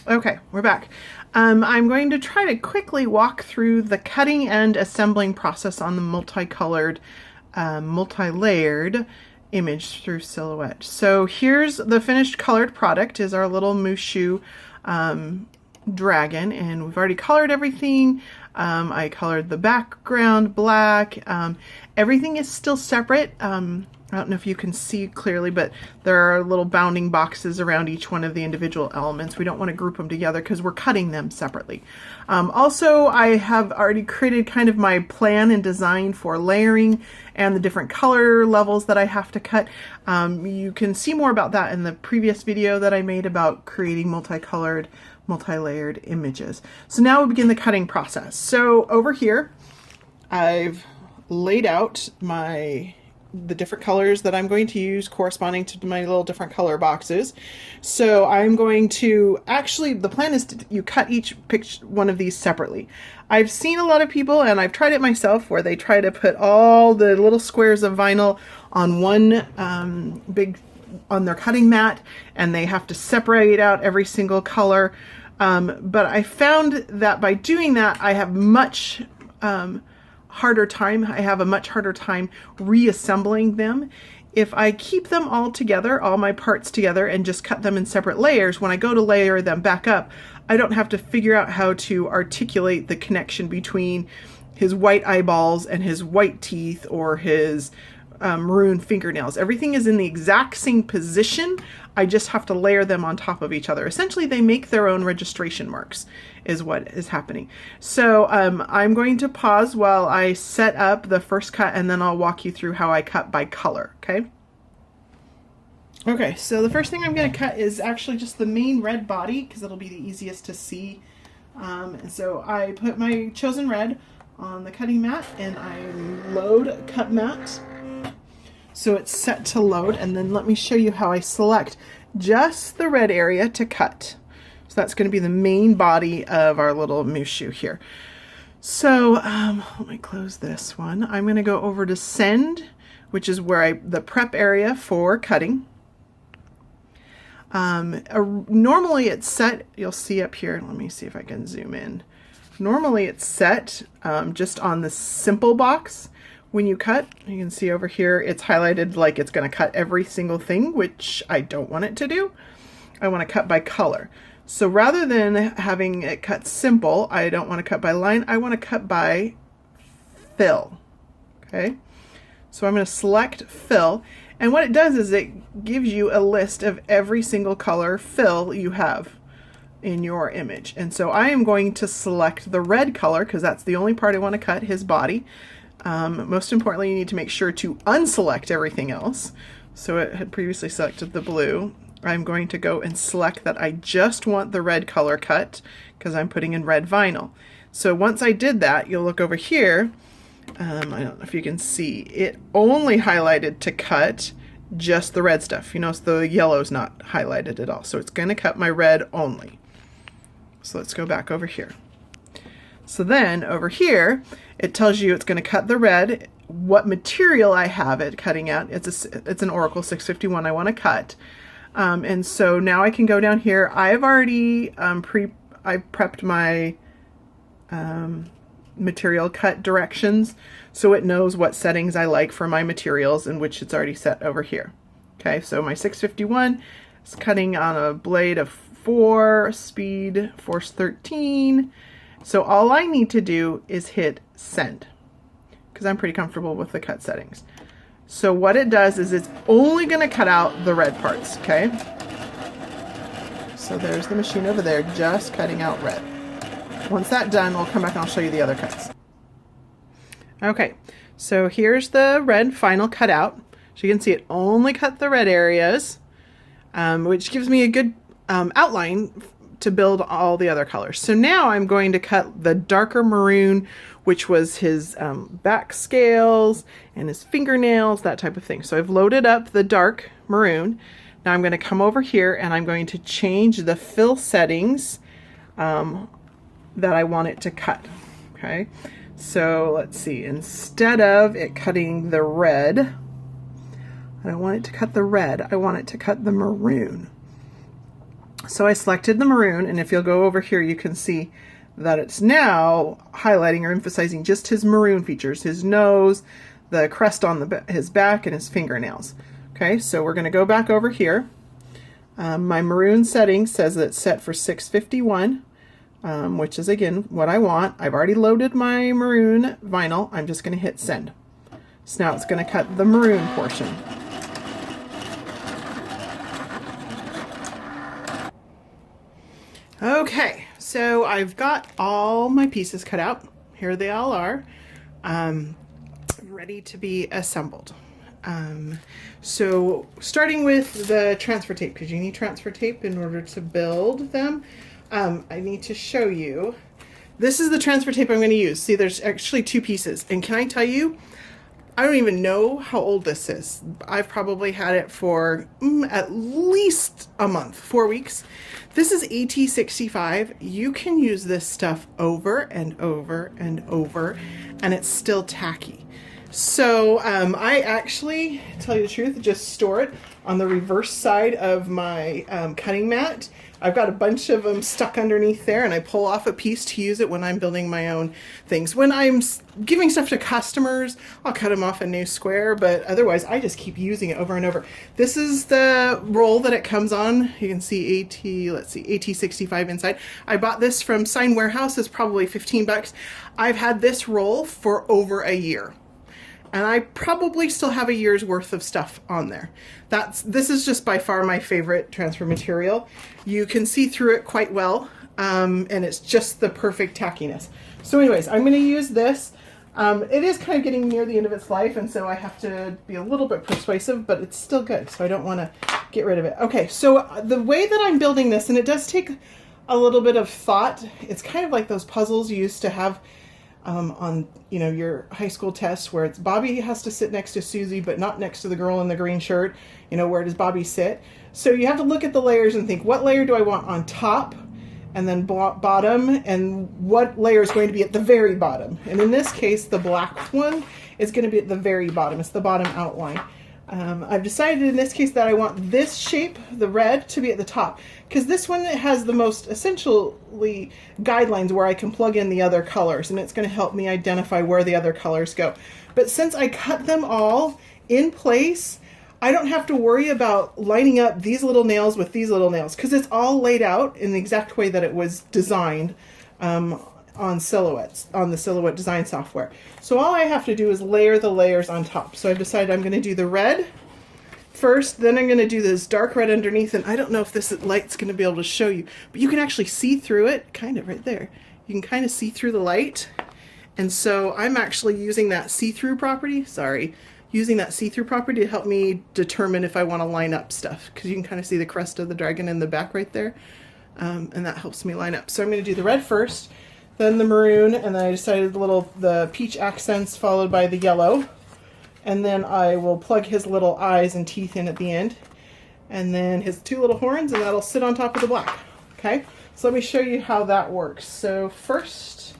Okay, we're back. I'm going to try to quickly walk through the cutting and assembling process on the multicolored, multi-layered image through Silhouette. So here's the finished colored product, is our little Mushu dragon, and we've already colored everything. I colored the background black. Everything is still separate. I don't know if you can see clearly, but there are little bounding boxes around each one of the individual elements. We don't want to group them together because we're cutting them separately. Also, I have already created kind of my plan and design for layering and the different color levels that I have to cut. You can see more about that in the previous video that I made about creating multicolored, multi-layered images. So now we begin the cutting process. So over here, I've laid out the different colors that I'm going to use corresponding to my little different color boxes. So I'm going to, actually the plan is you cut each one of these separately. I've seen a lot of people, and I've tried it myself, where they try to put all the little squares of vinyl on one on their cutting mat, and they have to separate out every single color. But I found that by doing that, I have much harder time. I have a much harder time reassembling them. If I keep them all together, all my parts together, and just cut them in separate layers, when I go to layer them back up, I don't have to figure out how to articulate the connection between his white eyeballs and his white teeth or his maroon fingernails. Everything is in the exact same position. I just have to layer them on top of each other. Essentially, they make their own registration marks, is what is happening. So I'm going to pause while I set up the first cut, and then I'll walk you through how I cut by color, okay? Okay, so the first thing I'm going to cut is actually just the main red body, because it'll be the easiest to see. So I put my chosen red on the cutting mat, and I load cut mat. So it's set to load, and then let me show you how I select just the red area to cut. So that's going to be the main body of our little Mushu here. So let me close this one. I'm going to go over to send, which is where the prep area for cutting. Normally it's set, you'll see up here, let me see if I can zoom in. Normally it's set just on the simple box. When you cut, you can see over here, it's highlighted like it's going to cut every single thing, which I don't want it to do. I want to cut by color. So rather than having it cut simple, I don't want to cut by line, I want to cut by fill. Okay, so I'm going to select fill, and what it does is it gives you a list of every single color fill you have in your image. And so I am going to select the red color because that's the only part I want to cut, his body. Most importantly, you need to make sure to unselect everything else. So it had previously selected the blue. I'm going to go and select that I just want the red color cut because I'm putting in red vinyl. So once I did that, you'll look over here. I don't know if you can see, it only highlighted to cut just the red stuff. You notice the yellow's not highlighted at all. So it's going to cut my red only. So let's go back over here. So then over here, it tells you it's going to cut the red, what material I have it cutting at. It's an Oracle 651 I want to cut. And so now I can go down here. I've already I've prepped my material cut directions, so it knows what settings I like for my materials, in which it's already set over here. Okay, so my 651 is cutting on a blade of 4, speed, force 13. So all I need to do is hit send, because I'm pretty comfortable with the cut settings. So what it does is it's only going to cut out the red parts, okay? So there's the machine over there just cutting out red. Once that's done, we'll come back and I'll show you the other cuts. Okay, so here's the red final cut out. So you can see it only cut the red areas, which gives me a good outline to build all the other colors. So now I'm going to cut the darker maroon, which was his back scales and his fingernails, that type of thing. So I've loaded up the dark maroon. Now I'm going to come over here and I'm going to change the fill settings that I want it to cut. Okay, so let's see, instead of it cutting the red, I don't want it to cut the red, I want it to cut the maroon. So I selected the maroon, and if you'll go over here, you can see that it's now highlighting or emphasizing just his maroon features, his nose, the crest on his back, and his fingernails. Okay, so we're going to go back over here. My maroon setting says that it's set for 651, which is again what I want. I've already loaded my maroon vinyl. I'm just going to hit send. So now it's going to cut the maroon portion. Okay, so I've got all my pieces cut out. Here they all are, ready to be assembled. So starting with the transfer tape, because you need transfer tape in order to build them, I need to show you. This is the transfer tape I'm going to use. See, there's actually two pieces, and can I tell you, I don't even know how old this is. I've probably had it for at least a month, 4 weeks. This is AT65. You can use this stuff over and over and over, and it's still tacky. So I actually, to tell you the truth, just store it on the reverse side of my cutting mat. I've got a bunch of them stuck underneath there, and I pull off a piece to use it when I'm building my own things. When I'm giving stuff to customers, I'll cut them off a new square, but otherwise I just keep using it over and over. This is the roll that it comes on. You can see AT65 inside. I bought this from Sign Warehouse. It's probably 15 bucks. I've had this roll for over a year. And I probably still have a year's worth of stuff on there. This is just by far my favorite transfer material. You can see through it quite well, and it's just the perfect tackiness. So anyways, I'm going to use this. It is kind of getting near the end of its life, and so I have to be a little bit persuasive, but it's still good, so I don't want to get rid of it. Okay, so the way that I'm building this, and it does take a little bit of thought. It's kind of like those puzzles you used to have on your high school tests, where it's Bobby has to sit next to Susie but not next to the girl in the green shirt. Where does Bobby sit? So you have to look at the layers and think, what layer do I want on top and then bottom, and what layer is going to be at the very bottom? And in this case, the black one is going to be at the very bottom. It's the bottom outline. I've decided in this case that I want this shape, the red, to be at the top, because this one has the most essentially guidelines where I can plug in the other colors, and it's going to help me identify where the other colors go. But since I cut them all in place, I don't have to worry about lining up these little nails with these little nails, because it's all laid out in the exact way that it was designed on Silhouettes, on the Silhouette design software. So all I have to do is layer the layers on top. So I've decided I'm going to do the red first, then I'm going to do this dark red underneath, and I don't know if this light's going to be able to show you, but you can actually see through it, kind of right there. You can kind of see through the light, and so I'm actually using that see-through property, using that see-through property to help me determine if I want to line up stuff, because you can kind of see the crest of the dragon in the back right there, and that helps me line up. So I'm going to do the red first, then the maroon, and then I decided the peach accents followed by the yellow, and then I will plug his little eyes and teeth in at the end, and then his two little horns, and that'll sit on top of the black. Okay, so let me show you how that works. So first,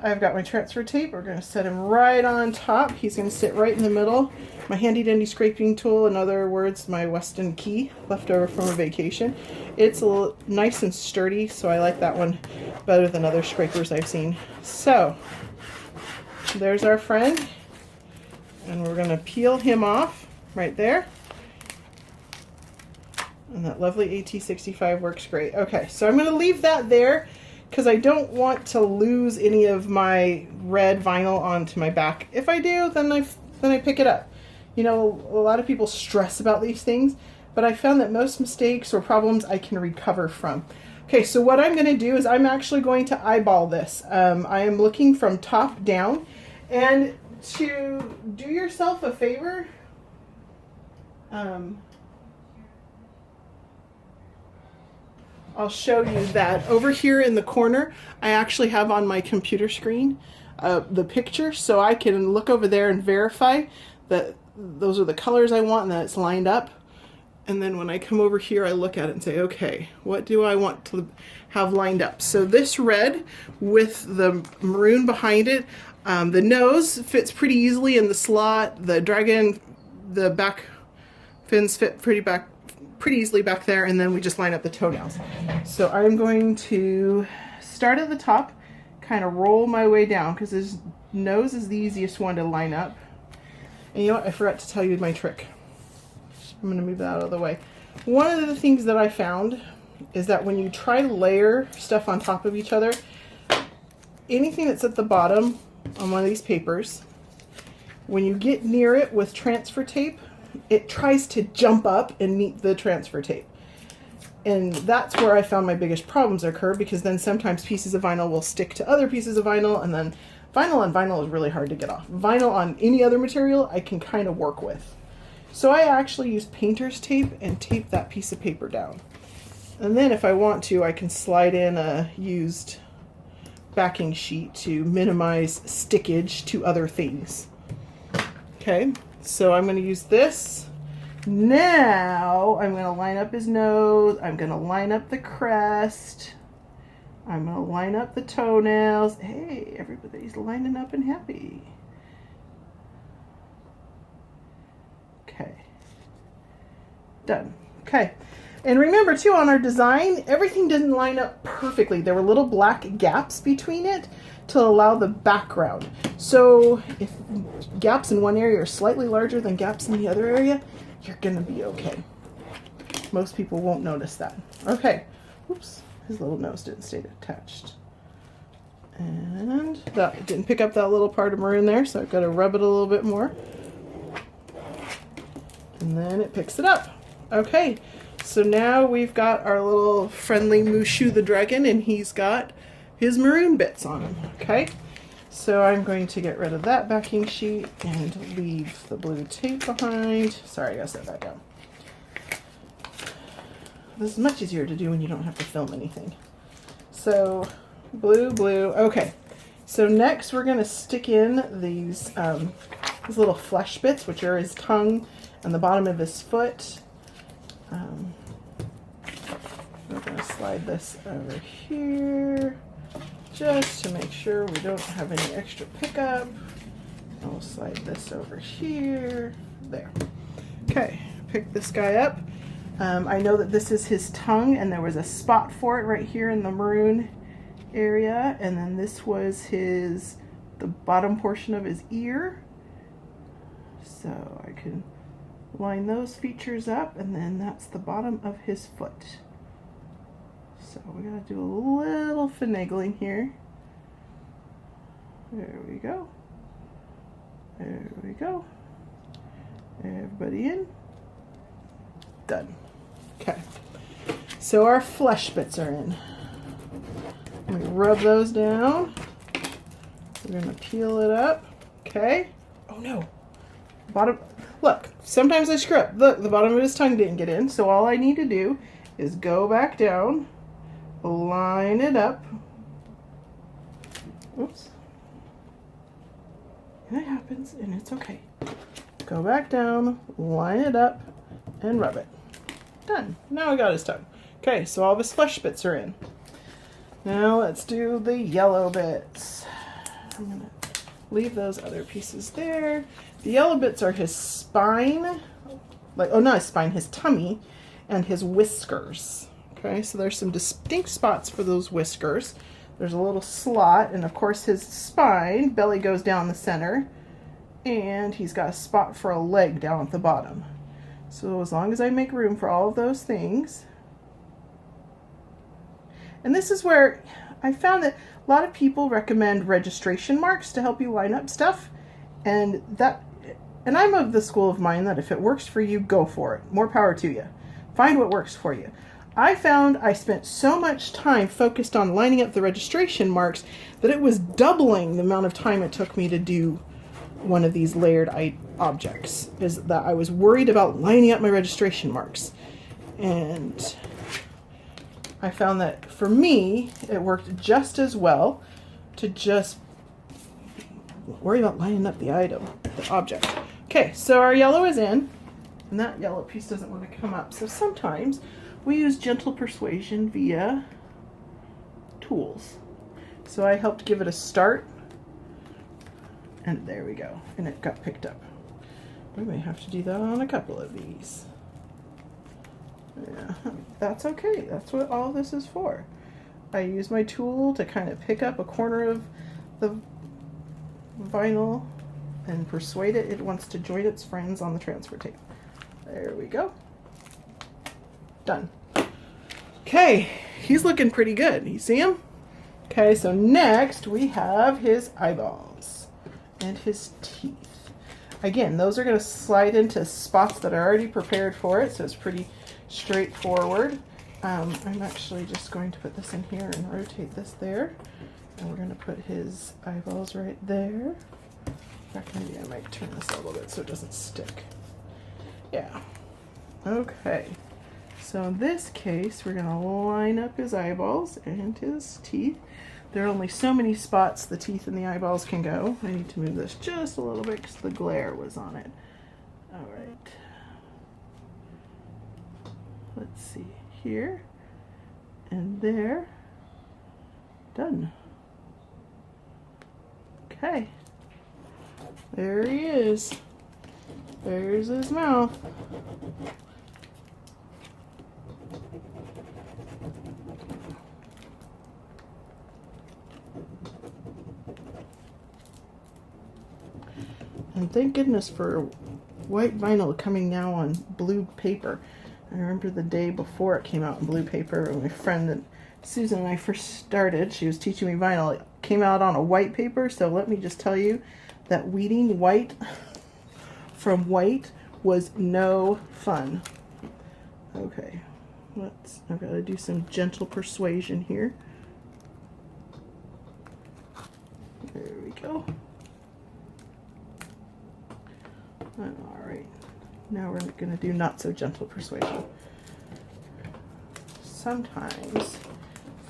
I've got my transfer tape. We're going to set him right on top. He's going to sit right in the middle. My handy dandy scraping tool, in other words, my Weston key left over from a vacation. It's a little nice and sturdy, so I like that one better than other scrapers I've seen. So there's our friend, and we're going to peel him off right there. And that lovely AT65 works great. Okay, so I'm going to leave that there because I don't want to lose any of my red vinyl onto my back. If I do, then I pick it up. A lot of people stress about these things, but I found that most mistakes or problems I can recover from. Okay, so what I'm going to do is I'm actually going to eyeball this. I am looking from top down, and to do yourself a favor, I'll show you that over here in the corner, I actually have on my computer screen the picture, so I can look over there and verify that those are the colors I want and that it's lined up. And then when I come over here, I look at it and say, okay, what do I want to have lined up? So this red with the maroon behind it, the nose fits pretty easily in the slot. The dragon, the back Fins fit pretty easily back there, and then we just line up the toenails. So I'm going to start at the top, kind of roll my way down, because his nose is the easiest one to line up. And you know what? I forgot to tell you my trick. I'm going to move that out of the way. One of the things that I found is that when you try to layer stuff on top of each other, anything that's at the bottom on one of these papers, when you get near it with transfer tape, it tries to jump up and meet the transfer tape. And that's where I found my biggest problems occur, because then sometimes pieces of vinyl will stick to other pieces of vinyl, and then vinyl on vinyl is really hard to get off. Vinyl on any other material I can kind of work with. So I actually use painter's tape and tape that piece of paper down. And then if I want to, I can slide in a used backing sheet to minimize stickage to other things. Okay, so I'm going to use this. Now I'm going to line up his nose. I'm going to line up the crest. I'm going to line up the toenails. Hey, everybody's lining up and happy. Okay. Done. Okay. And remember too, on our design, everything didn't line up perfectly. There were little black gaps between it to allow the background. So if gaps in one area are slightly larger than gaps in the other area, you're gonna be okay. Most people won't notice that. Okay. Oops, his little nose didn't stay attached. And that didn't pick up that little part of maroon there, so I've got to rub it a little bit more. And then it picks it up. Okay, so now we've got our little friendly Mushu the dragon, and he's got his maroon bits on him. Okay, so I'm going to get rid of that backing sheet and leave the blue tape behind. Sorry, I gotta set that down. This is much easier to do when you don't have to film anything. So blue, blue. Okay, so next we're going to stick in these little flesh bits, which are his tongue and the bottom of his foot. We're going to slide this over here just to make sure we don't have any extra pickup. And we'll slide this over here. There. Okay, pick this guy up. I know that this is his tongue, and there was a spot for it right here in the maroon area, and then this was the bottom portion of his ear. So I can line those features up, and then that's the bottom of his foot. So we gotta do a little finagling here. There we go. There we go. Everybody in. Done. Okay. So our flesh bits are in. We rub those down. We're gonna peel it up. Okay. Oh no. Bottom. Look, sometimes I screw up. Look, the bottom of his tongue didn't get in. So all I need to do is go back down, line it up. Oops. And it happens, and it's okay. Go back down, line it up, and rub it. Done. Now we got his tongue. Okay, so all of his flesh bits are in. Now let's do the yellow bits. I'm gonna leave those other pieces there. The yellow bits are his spine, not his spine, his tummy, and his whiskers. Okay, so there's some distinct spots for those whiskers. There's a little slot, and of course his spine, belly goes down the center, and he's got a spot for a leg down at the bottom. So as long as I make room for all of those things. And this is where I found that a lot of people recommend registration marks to help you line up stuff. And I'm of the school of mind that if it works for you, go for it. More power to you. Find what works for you. I found I spent so much time focused on lining up the registration marks that it was doubling the amount of time it took me to do one of these layered objects, is that I was worried about lining up my registration marks. And I found that for me, it worked just as well to just worry about lining up the object. Okay, so our yellow is in, and that yellow piece doesn't want to come up. So sometimes we use gentle persuasion via tools. So I helped give it a start. And there we go. And it got picked up. We may have to do that on a couple of these. that's okay. That's what all this is for. I use my tool to kind of pick up a corner of the vinyl and persuade it wants to join its friends on the transfer tape. There we go. Done. Okay, he's looking pretty good. You see him? Okay, so next we have his eyeballs and his teeth. Again, those are going to slide into spots that are already prepared for it, so it's pretty straightforward. I'm actually just going to put this in here and rotate this there. And we're going to put his eyeballs right there. In fact, maybe I might turn this a little bit so it doesn't stick. Yeah. Okay. So in this case, we're going to line up his eyeballs and his teeth. There are only so many spots the teeth and the eyeballs can go. I need to move this just a little bit because the glare was on it. All right. Let's see. Here and there. Done. Okay. There he is. There's his mouth. And thank goodness for white vinyl coming now on blue paper. I remember the day before it came out in blue paper, and my friend that Susan and I first started, she was teaching me vinyl. It came out on a white paper, so let me just tell you that weeding white from white was no fun. Okay, I've got to do some gentle persuasion here. There we go. All right, now we're going to do not so gentle persuasion. Sometimes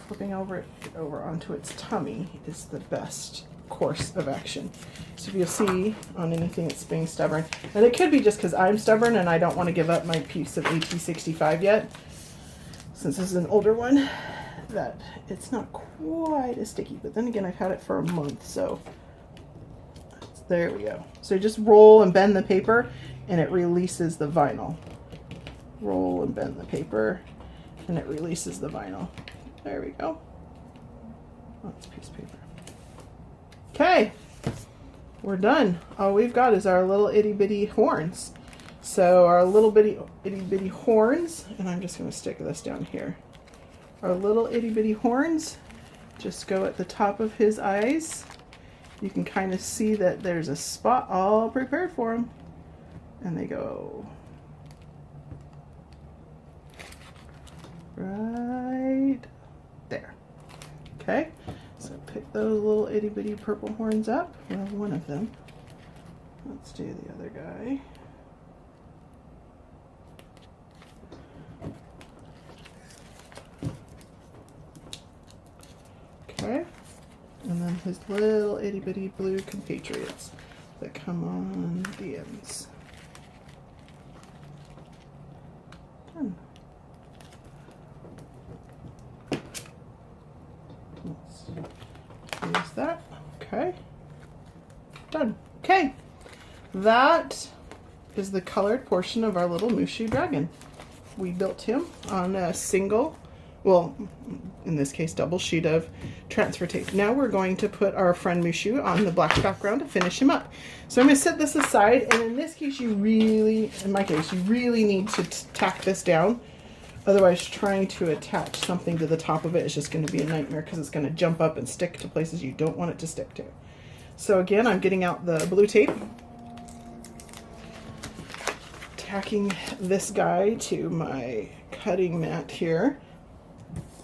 flipping over onto its tummy is the best course of action. So if you'll see on anything that's being stubborn, and it could be just because I'm stubborn and I don't want to give up my piece of AT65 yet, since this is an older one, that it's not quite as sticky. But then again, I've had it for a month, so there we go. So just roll and bend the paper and it releases the vinyl. Roll and bend the paper and it releases the vinyl. There we go. Oh, it's a piece of paper. Okay, we're done. All we've got is our little itty bitty horns. So our little itty bitty horns, and I'm just going to stick this down here. Our little itty bitty horns just go at the top of his eyes. You can kind of see that there's a spot all prepared for him. And they go right there. Okay, so pick those little itty bitty purple horns up. Well, one of them. Let's do the other guy. Okay. And then his little itty bitty blue compatriots that come on the ends. Done. Let's use that. Okay. Done. Okay. That is the colored portion of our little Mushu dragon. We built him on a single, well, in this case, double sheet of transfer tape. Now we're going to put our friend Mushu on the black background to finish him up. So I'm going to set this aside, and in this case, in my case, you really need to tack this down. Otherwise, trying to attach something to the top of it is just going to be a nightmare because it's going to jump up and stick to places you don't want it to stick to. So again, I'm getting out the blue tape, tacking this guy to my cutting mat here.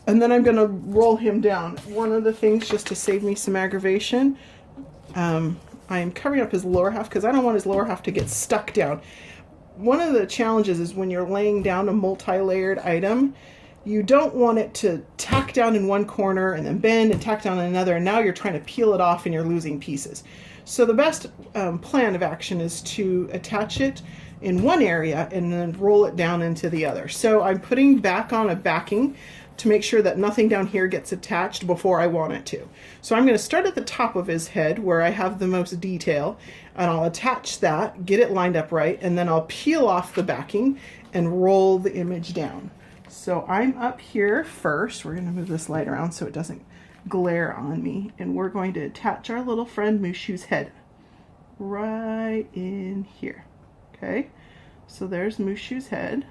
And then I'm going to roll him down. One of the things, just to save me some aggravation, I am covering up his lower half because I don't want his lower half to get stuck down. One of the challenges is when you're laying down a multi-layered item, you don't want it to tack down in one corner and then bend and tack down in another, and now you're trying to peel it off and you're losing pieces. So the best plan of action is to attach it in one area and then roll it down into the other. So I'm putting back on a backing to make sure that nothing down here gets attached before I want it to. So I'm going to start at the top of his head where I have the most detail, and I'll attach that, get it lined up right, and then I'll peel off the backing and roll the image down. So I'm up here first. We're going to move this light around so it doesn't glare on me. And we're going to attach our little friend Mushu's head right in here. Okay, so there's Mushu's head.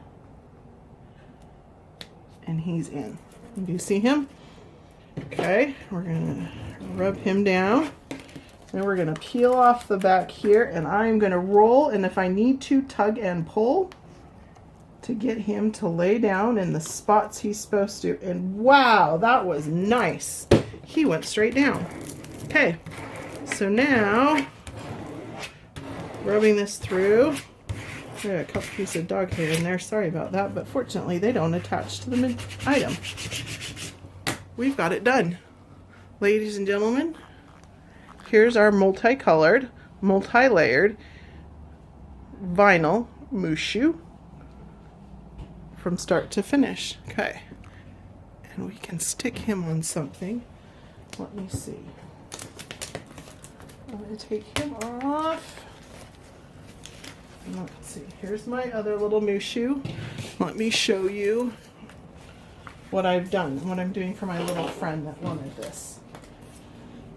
And he's in. Do you see him? Okay, we're going to rub him down. Then we're going to peel off the back here, and I'm going to roll, and if I need to, tug and pull to get him to lay down in the spots he's supposed to. And wow, that was nice. He went straight down. Okay, so now, rubbing this through. There are a couple pieces of dog hair in there. Sorry about that, but fortunately they don't attach to the item. We've got it done. Ladies and gentlemen, here's our multicolored, multi-layered vinyl Mushu from start to finish. Okay, and we can stick him on something. Let me see. I'm going to take him off. Let's see, here's my other little Mushu. Let me show you what I've done, what I'm doing for my little friend that wanted this.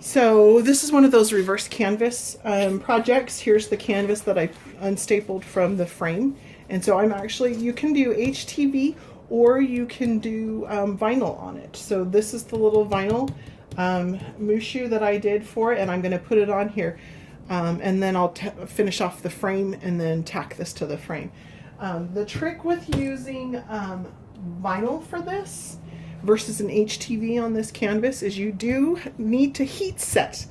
So this is one of those reverse canvas projects. Here's the canvas that I unstapled from the frame. And so I'm actually, you can do HTV or you can do vinyl on it. So this is the little vinyl Mushu that I did for it, and I'm going to put it on here. And then I'll finish off the frame and then tack this to the frame. The trick with using vinyl for this versus an HTV on this canvas is you do need to heat set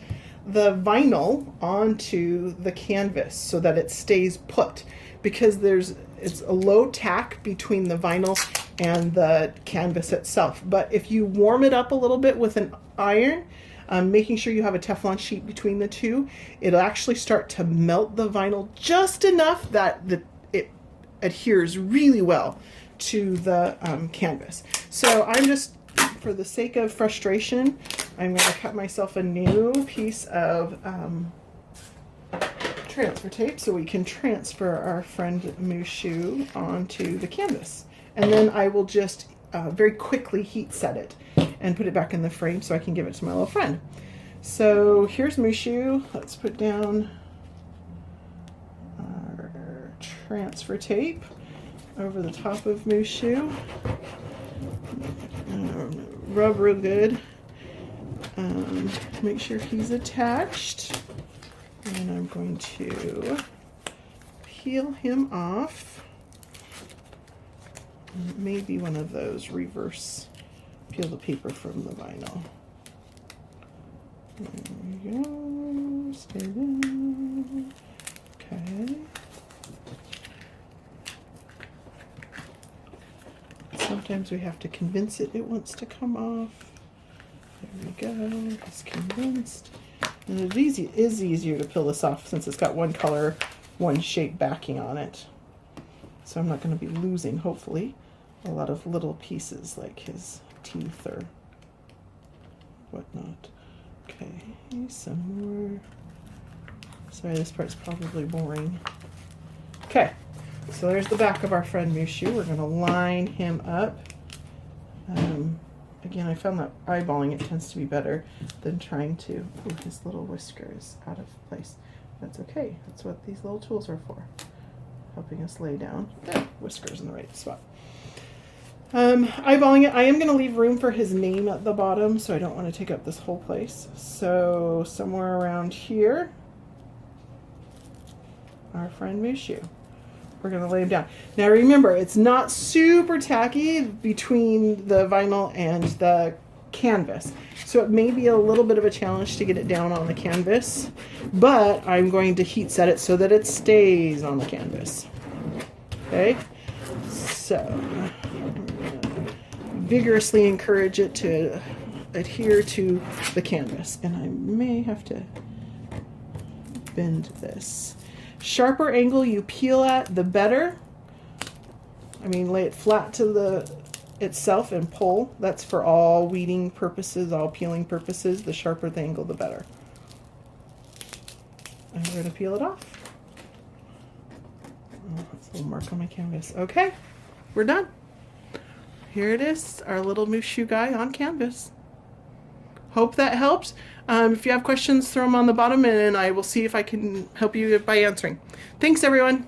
the vinyl onto the canvas so that it stays put, because it's a low tack between the vinyl and the canvas itself. But if you warm it up a little bit with an iron, making sure you have a Teflon sheet between the two, it'll actually start to melt the vinyl just enough that it adheres really well to the canvas. So I'm just, for the sake of frustration, I'm going to cut myself a new piece of transfer tape so we can transfer our friend Mushu onto the canvas. And then I will just very quickly heat set it and put it back in the frame so I can give it to my little friend. So here's Mushu. Let's put down our transfer tape over the top of Mushu. Rub real good. Make sure he's attached. And I'm going to peel him off. Maybe one of those reverse peel the paper from the vinyl. There we go. Stay there. Okay. Sometimes we have to convince it wants to come off. There we go. It's convinced. And it is easier to peel this off since it's got one color, one shape backing on it. So I'm not going to be losing, hopefully, a lot of little pieces like his teeth or whatnot. Okay, some more. Sorry, this part's probably boring. Okay, so there's the back of our friend Mushu. We're going to line him up. Again, I found that eyeballing it tends to be better than trying to. Ooh, his little whisker is out of place. That's okay. That's what these little tools are for, helping us lay down. There, whiskers in the right spot. Eyeballing it, I am going to leave room for his name at the bottom, so I don't want to take up this whole place. So somewhere around here, our friend Mushu. We're going to lay him down. Now remember, it's not super tacky between the vinyl and the canvas. So it may be a little bit of a challenge to get it down on the canvas, but I'm going to heat set it so that it stays on the canvas. Okay, so I'm going to vigorously encourage it to adhere to the canvas. And I may have to bend this. Sharper angle you peel at, the better. I mean, lay it flat to the itself and pull. That's for all weeding purposes, all peeling purposes. The sharper the angle, the better. And we're going to peel it off. Oh, that's a little mark on my canvas. Okay, we're done. here it is, our little moose shoe guy on canvas. Hope that helps. If you have questions, throw them on the bottom and I will see if I can help you by answering. Thanks, everyone.